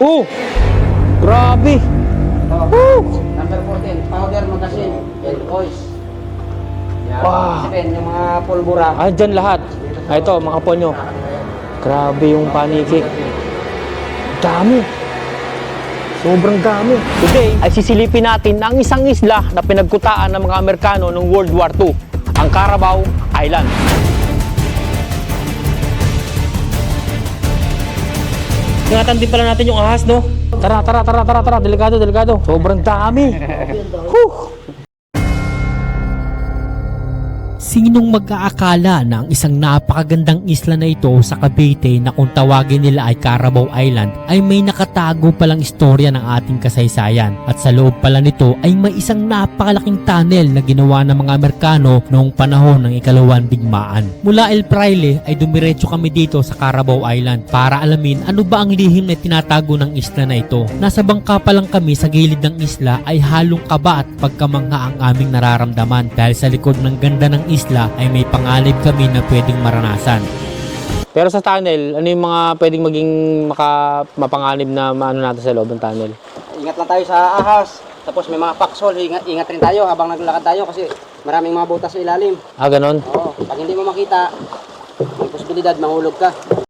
Oh! Grabe! Number 14, powder magazine and oils. Yan. Wow. Sabihin, yung mga pulbura. Ah, dyan lahat. Ah, ito, mga ponyo. Grabe yung panikik. Dami. Sobrang dami. Today ay sisilipin natin ang isang isla na pinagkutaan ng mga Amerikano noong World War II, ang Carabao Island. Ingatan din pala natin yung ahas, no? Tara. Delikado. Sobrang dami. Whew. Sinong mag-aakala na ang isang napakagandang isla na ito sa Cavite na kung tawagin nila ay Carabao Island ay may nakatago palang istorya ng ating kasaysayan, at sa loob pala nito ay may isang napakalaking tunnel na ginawa ng mga Amerikano noong panahon ng ikalawang digmaan. Mula El Fraile ay dumiretso kami dito sa Carabao Island para alamin ano ba ang lihim na tinatago ng isla na ito. Nasa bangka pa lang kami sa gilid ng isla ay halong kaba at pagkamangha ang aming nararamdaman dahil sa likod ng ganda ng isla ay may panganib kami na pwedeng maranasan. Pero sa tunnel, ano yung mga pwedeng maging mapanganib na maano natin sa loob ng tunnel? Ingat lang tayo sa ahas. Tapos may mga paksol, ingat rin tayo habang naglalakad tayo kasi maraming mga butas sa ilalim. Ah, ganon? Oo, pag hindi mo makita, may posibilidad mahulog ka.